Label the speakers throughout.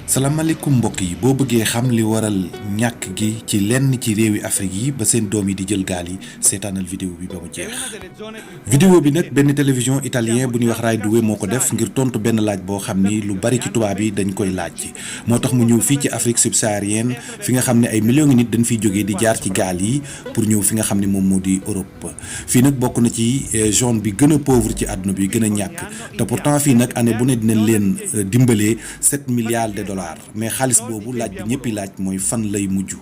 Speaker 1: salaamaaleykum mbokk yi boo bëggee xam li waral ñàkk gi ci lenn ci réewi Afrique yi ba seen doom yi di jël gaal yi seetaanal vidéo bi ba mu jeex. vidéo bi nag benn télévision italien bu ñuy wax Rai 2 moo ko def ngir tontu benn laaj boo xam ni lu bari ci tubaab yi dañ koy laaj moo tax mu ñëw fii ci Afrique subsaharienne fi nga xam ne ay millions ngi nit dañ fiy jógee di jaar ci gaal yi pour ñëw fi nga xam ne moom moo di Europe. fii nag bokk na ci zone bi gën a pauvre ci àdduna bi gën a ñàkk te pourtant fii nag année bu ne dinañ leen dimbalee 7 milliards de dollars mais xaalis boobu laaj bi ñëpp laaj mooy fan lay mujj.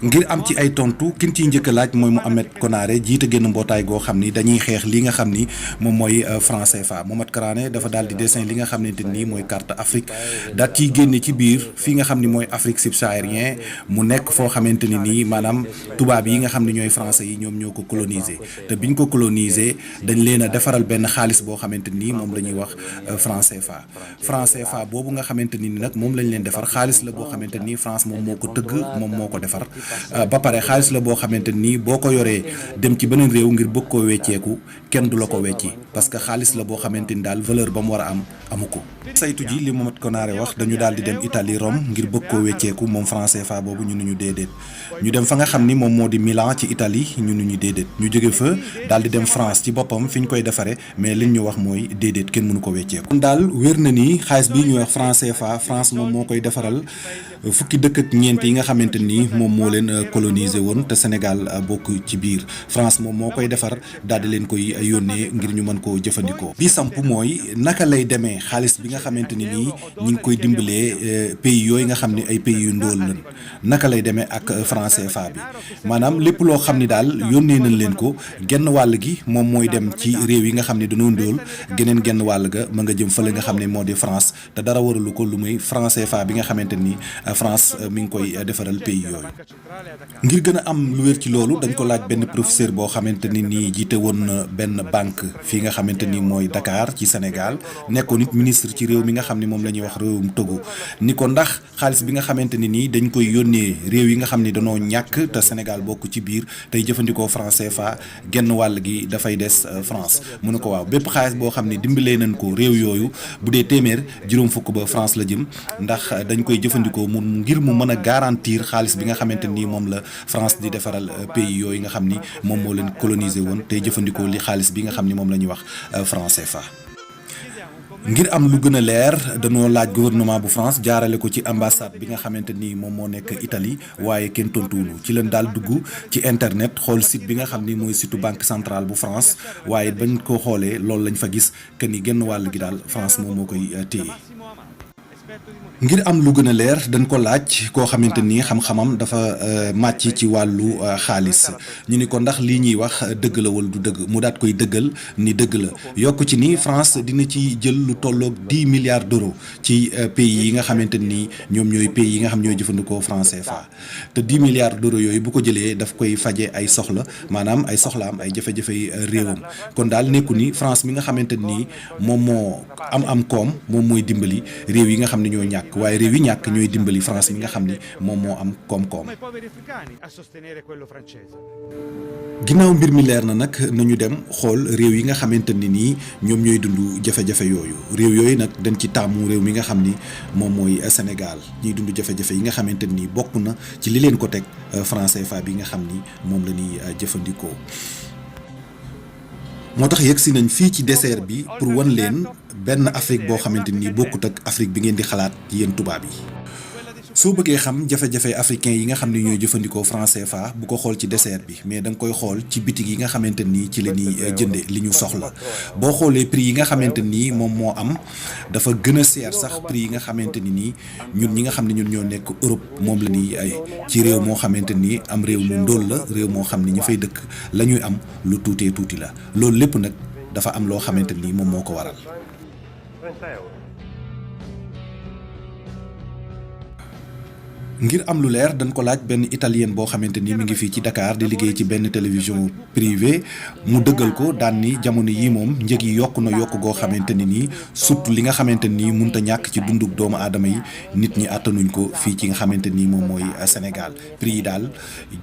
Speaker 1: ngir am ci ay tontu kin ciy njëkk a laaj mooy Mohamed Konaré jiite génn mbootaay goo xam ni dañuy xeex li nga xam ni moom mooy franc CFA. Mohamed Konaré dafa daal di dessin li nga xamante ni mooy carte Afrique daal ciy génne ci biir fi nga xam ni mooy Afrique subsaharienne mu nekk foo xamante ni nii maanaam tubaab yi nga xam ne ñooy français yi ñoom ñoo ko colonisé te biñ ko colonisé dañ leen a defaral benn xaalis boo xamante ni moom la ñuy wax franc CFA. franc CFA boobu nga xamante ni nag moom lañ leen defar xaalis la boo xamante ni France moom moo ko tëgg moom moo ko defar. ba pare xaalis la boo xamante ni boo ko yoree dem ci beneen réew ngir bëgg koo wecceeku kenn du la ko wecci parce que xaalis la boo xamante ni daal valeur ba mu war a am amu ko. saytu ji li Mohamed Konaré wax dañu daal di dem Italie Rome ngir bëgg koo wecceeku moom franc CFA boobu ñu ne ñu déedéet ñu dem fa nga xam ni moom moo di Milan ci Italie ñu ne ñu déedéet ñu jóge fa daal di dem France ci boppam fi ñu koy defaree mais liñ ñu wax mooy déedéet kenn mënu ko wecceeku. kon daal wér na ni xaalis bi ñuy wax franc CFA France moom moo koy defaral fukki dëkk ak ñeent yi nga xamante ni moom moo leen colonisé woon te Sénégal bokk ci biir France moom moo koy defar daal di leen koy yónnee ngir ñu mën koo jëfandikoo. bi samp mooy naka lay demee xaalis bi nga xamante ni nii ñi ngi koy dimbalee pays yooyu nga xam ne ay pays yu ndóol lañ naka lay demee ak franc CFA bi maanaam lépp loo xam ni daal yónnee nañ leen ko genn wàll gi moom mooy dem ci réew yi nga xam ne dañoo ndóol geneen genn wàll ga ma nga jëm fële nga xam ne moo di France te dara waralu ko lu muy franc CFA bi nga xamante ni France mi ngi koy defaral pays yooyu. ngir gën a am lu wér ci loolu dañ ko laaj benn professeur boo xamante ni nii jiite woon na benn banque fii nga xamante ni mooy Dakar ci Sénégal nekkoon nit ministre ci réew mi nga xam ne moom la ñuy wax réewum Togo ni ko ndax xaalis bi nga xamante ni nii dañ koy yónnee réew yi nga xam ne danoo ñàkk te Sénégal bokk ci biir tey jëfandikoo franc CFA genn wàll gi dafay des France mu ne ko waaw bépp xaalis boo xam ne dimbalee nañ ko réew yooyu bu dee téeméer juróom fukk ba France la jëm ndax dañ koy jëfandikoo mu ngir mu mën a garantir xaalis bi nga xamante ni moom la France di defaral pays yooyu nga xam ni moom moo leen colonisé woon tey jëfandikoo li xaalis bi nga xam ni moom la ñuy wax franc CFA. ngir am lu gën a leer dañoo laaj gouvernement bu France jaarale ko ci ambassade bi nga xamante ni moom moo nekk Italie waaye kenn tontuwuñu ci leen daal dugg ci internet xool site bi nga xam ni mooy site banque centrale bu France waaye bañ ko xoolee loolu lañ fa gis que ni genn wàll gi daal France moom moo koy téye. ngir am lu gën a leer dañ ko laaj koo xamante ni xam-xamam dafa màcc ci wàllu xaalis ñu ni ko ndax lii ñuy wax dëgg la wala du dëgg mu daat koy dëggal ni dëgg la yokk ci ni France dina ci jël lu tolloog 10 milliards d'euros ci pays yi nga xamante ni ñoom ñooy pays yi nga xam ñooy jëfandikoo franc CFA te 10 milliards d'euros yooyu bu ko jëlee daf koy faje ay soxla maanaam ay soxlaam ay jafe-jafey réewam kon daal nekku ni France mi nga xamante ni moom moo am koom moom mooy dimbali réew yi nga xam ne ñoo ñàkk waaye réew yi ñàkk ñooy dimbali France mi nga xam ni moom moo am koom-koom. ginnaaw mbir mi leer na nag nañu dem xool réew yi nga xamante ni nii ñoom ñooy dund jafe-jafe yooyu réew yooyu nag dañ ci taamu réew mi nga xam ni moom mooy Sénégal ñuy dund jafe-jafe yi nga xamante ni bokk na ci li leen ko teg franc CFA bi nga xam ni moom la ñuy jëfandikoo. moo tax yegg si nañ fii ci désert bi pour wan leen benn Afrique boo xamante ni bokkut ak Afrique bi ngeen di xalaat yéen tubaab yi soo bëggee xam jafe-jafe africain yi nga xam ne ñooy jëfandikoo franc CFA bu ko xool ci désert bi mais da nga koy xool ci bitig yi nga xamante ni ci la ñuy jënde li ñu soxla boo xoolee prix yi nga xamante ni moom moo am dafa gën a seer sax prix yi nga xamante ni nii ñun ñi nga xam ne ñun ñoo nekk Europe moom la ñuy ay ci réew moo xamante ni am réew mu ndóol la réew moo xam ni ñu fay dëkk la ñuy am lu tuutee tuuti la loolu lépp nag dafa am loo xamante ni moom moo ko waral. ngir am lu leer dañ ko laaj benn italien boo xamante ni mi ngi fii ci Dakar di liggéey ci benn télévision privée mu dëggal ko daan ni jamono yi moom njëg yi yokk na yokk goo xamante ni nii surtout li nga xamante ni mënut a ñàkk ci dunduk doomu aadama yi nit ñi attanuñ ko fii ci nga xamante ni moom mooy Sénégal prix yi daal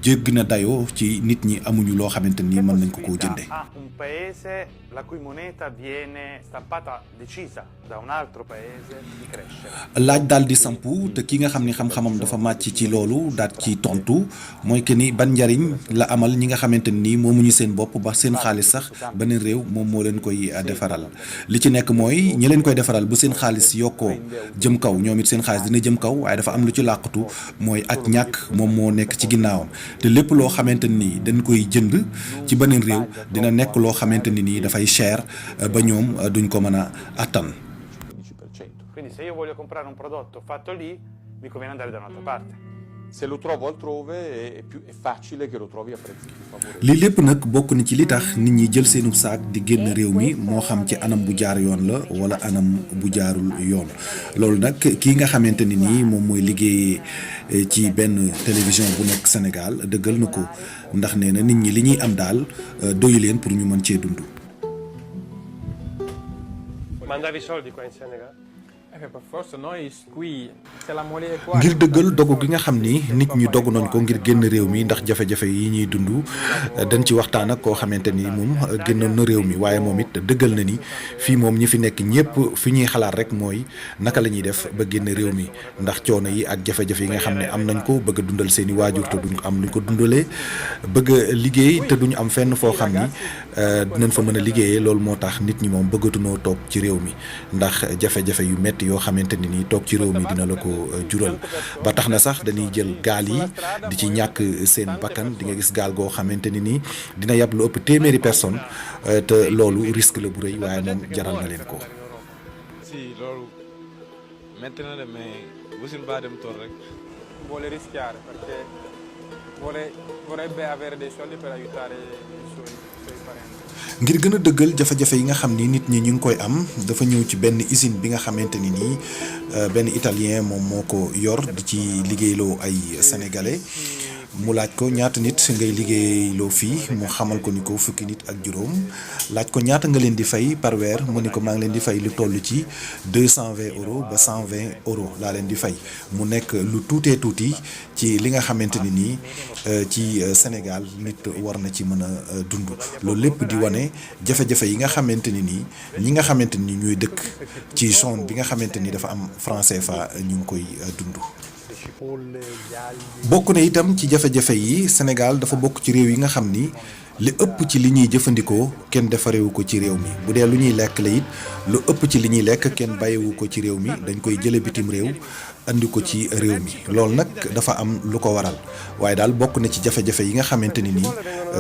Speaker 1: jégg na dayoo ci nit ñi amuñu loo xamante ni mën nañ ko koo jënde
Speaker 2: un paese la cui moneta viene stampata decisa da un altro paese di crescere.
Speaker 1: laaj daal di sampu te ki nga xam ni xam-xamam dafa màcc ci loolu daal ci tontu mooy que ni ban njariñ la amal ñi nga xamante ni moomuñu seen bopp ba seen xaalis sax beneen réew moom moo leen koy defaral li ci nekk mooy ñi leen koy defaral bu seen xaalis yokkoo jëm kaw ñoom it seen xaalis dina jëm kaw waaye dafa am lu ci làqatu mooy ak ñàkk moom moo nekk ci ginnaawam te lépp loo xamante ni dañ koy jënd ci beneen réew dina nekk loo xamante ni nii dafay cher ba ñoom duñ ko mën a attan.
Speaker 2: Quindi se io voglio comprare un prodotto fatto lì, mi conviene andare da un'altra parte.
Speaker 3: Se lo trovo altrove è facile che lo trovi a prezzi più favorevoli.
Speaker 1: lii lépp nag bokk na ci li tax nit ñi jël seenu saak di génn réew mi moo xam ci anam bu jaar yoon la wala anam bu jaarul yoon loolu nag kii nga xamante ni nii moom mooy liggéey ci benn télévision bu nekk Sénégal dëggal na ko ndax nee na nit ñi li ñuy am daal doyu leen pour ñu mën cee dund.
Speaker 2: Mandavi soldi qua in Senegal?
Speaker 3: Per forza noi qui se la mole è qua.
Speaker 1: ngir dëggal dogu gi nga xam ni nit ñi dogu nañ ko ngir génn réew mi ndax jafe-jafe yi ñuy dund dañ ci waxtaan ak koo xamante ni moom génnoon na réew mi waaye moom it dëggal na ni fii moom ñi fi nekk ñëpp fi ñuy xalaat rek mooy naka la ñuy def ba génn réew mi ndax coono yi ak jafe-jafe yi nga xam ne am nañ ko bëgg a dundal seen i waajur te duñ am luñ ko dundalee bëgg a liggéey te duñu am fenn foo xam ni dinañ fa mën a liggéeyee loolu moo tax nit ñi moom bëggatunoo toog ci réew mi ndax jafe-jafe yu metti yoo xamante ni nii toog ci réew mi dina la ko jural ba tax na sax dañuy jël gaal yi di ci ñàkk seen bakkan di nga gis gaal goo xamante ni nii dina yab lu ëpp téeméeri personne te loolu risque la bu rëy waaye moom jaral na leen ko.
Speaker 4: Sì, loolu metti na de mais Boussine Ba dem tool rek.
Speaker 3: Vuole rischiare perché vorrebbe avere dei soldi per aiutare i suoi parenti.
Speaker 1: ngir gën a dëggal jafe-jafe yi nga xam ni nit ñi ñu ngi koy am dafa ñëw ci benn usine bi nga xamante ni nii benn italien moom moo ko yor di ci liggéeyloo ay sénégalais mu laaj ko ñaata nit ngay liggéeyloo fii mu xamal ko ni ko fukki nit ak juróom laaj ko ñaata nga leen di fay par weer mu ni ko maa ngi leen di fay lu toll ci 220 euros ba 120 euros laa leen di fay mu nekk lu tuutee tuuti ci li nga xamante ni nii ci Sénégal nit war na ci mën a dund loolu lépp di wane jafe-jafe yi nga xamante ni nii ñi nga xamante ni ñooy dëkk ci zone bi nga xamante ni dafa am franc CFA ñu ngi koy dund. bokk na itam ci jafe-jafe yi Sénégal dafa bokk ci réew yi nga xam ni li ëpp ci li ñuy jëfandikoo kenn defarewu ko ci réew mi bu dee lu ñuy lekk la it lu ëpp ci li ñuy lekk kenn bàyyiwu ko ci réew mi dañ koy jële bitim réew andi ko ci réew mi loolu nag dafa am lu ko waral waaye daal bokk na ci jafe-jafe yi nga xamante ni nii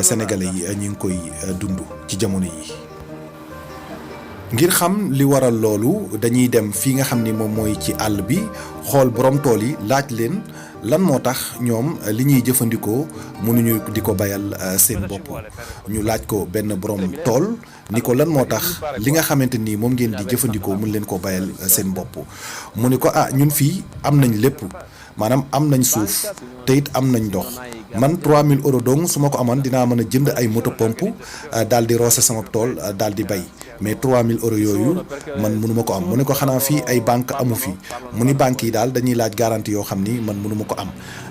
Speaker 1: sénégalais yi ñu ngi koy dund ci jamono yi. ngir xam li waral loolu dañuy dem fii nga xam ni moom mooy ci àll bi xool borom tool yi laaj leen lan moo tax ñoom li ñuy jëfandikoo mënuñu di ko bayal seen bopp ñu laaj ko benn borom tool ni ko lan moo tax li nga xamante ni moom ngeen di jëfandikoo mën leen ko bayal seen bopp mu ni ko ñun fii am nañ lépp maanaam am nañ suuf te it am nañ ndox man 3000 euros dong su ma ko amoon dinaa mën a jënd ay moto pompe daal di roose sama tool daal di bay mais 3000 euros yooyu man mënuma ko am mu ne ko xanaa fii ay banque amu fi mu ni banques yi daal dañuy laaj garantie yoo xam ni man mënuma ko am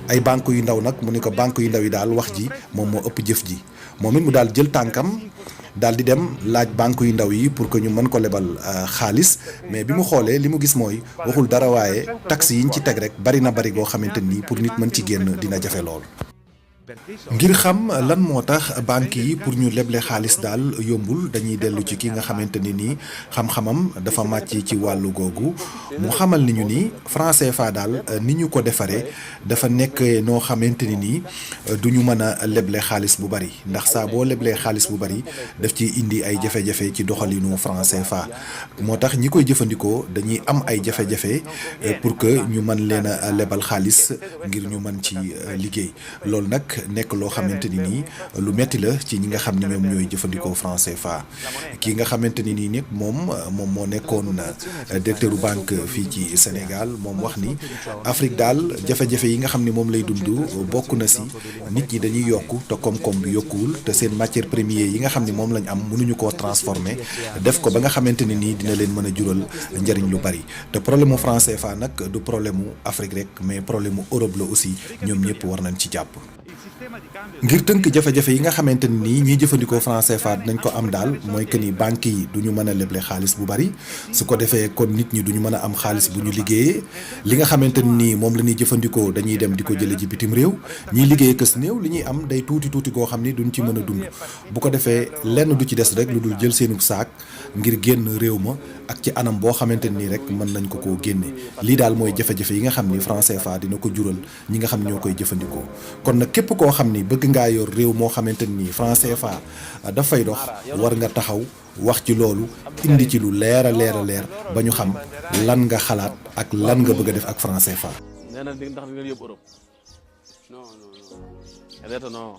Speaker 1: ay banque yu ndaw nag mu ne ko banque yu ndaw yi daal wax ji moom moo ëpp jëf ji moom it mu daal jël tànkam daal di dem laaj banque yu ndaw yi pour que ñu mën ko lebal xaalis mais bi mu xoolee li mu gis mooy waxul dara waaye taxes yi ñu ci teg rek bari na bari goo xamante ni pour nit mën ci génn dina jafe lool. ngir xam lan moo tax banques yi pour ñu leble xaalis daal yombul dañuy dellu ci ki nga xamante ni nii xam-xamam dafa màcc ci wàllu googu mu xamal ni ñu ni franc CFA daal ni ñu ko defaree dafa nekk noo xamante ni nii du ñu mën a leble xaalis bu bari ndax saa boo leblee xaalis bu bari daf ci indi ay jafe-jafe ci doxalinu franc CFA moo tax ñi koy jëfandikoo dañuy am ay jafe-jafe pour que ñu mën leen a lebal xaalis ngir ñu mën ci liggéey loolu nag nekk loo xamante ni nii lu metti la ci ñi nga xam ni ñoom ñooy jëfandikoo franc CFA kii nga xamante ni nii nag moom moo nekkoon directeur u banque fii ci Sénégal moom wax ni Afrique daal jafe-jafe yi nga xam ni moom lay dund bokk na si nit ñi dañuy yokku te koom-koom bi yokkuwul te seen matière première yi nga xam ni moom lañ am mënuñu koo transformer def ko ba nga xamante ni nii dina leen mën a jural njëriñ lu bari te problème mu franc CFA nag du problème mu Afrique rek mais problème mu Europe la aussi ñoom ñëpp war nañ ci jàpp. ngir tënk jafe-jafe yi nga xamante ni nii ñiy jëfandikoo franc CFA dinañ ko am daal mooy que ni banques yi du ñu mën a leble xaalis bu bari su ko defee kon nit ñi du ñu mën a am xaalis bu ñu liggéeyee li nga xamante ni nii moom la ñuy jëfandikoo dañuy dem di ko jële ji bitim réew ñiy liggéey kës néew li ñuy am day tuuti goo xam ni duñ ci mën a dund bu ko defee lenn du ci des rek lu dul jël seenu saak ngir génn réew ma ak ci anam boo xamante nii rek mën nañ ko koo génne lii daal mooy jafe-jafe yi nga xam ni franc CFA dina ko jural ñi nga xam ñoo koy jëfandikoo kon nag képp koo xam ni bëgg ngaa yor réew moo xamante ni franc CFA dafay dox war nga taxaw wax ci loolu indi ci lu leer a leer ba ñu xam lan nga xalaat ak lan nga bëgg a def ak franc CFA.
Speaker 3: nee na ndax di nga yóbbu Europe non.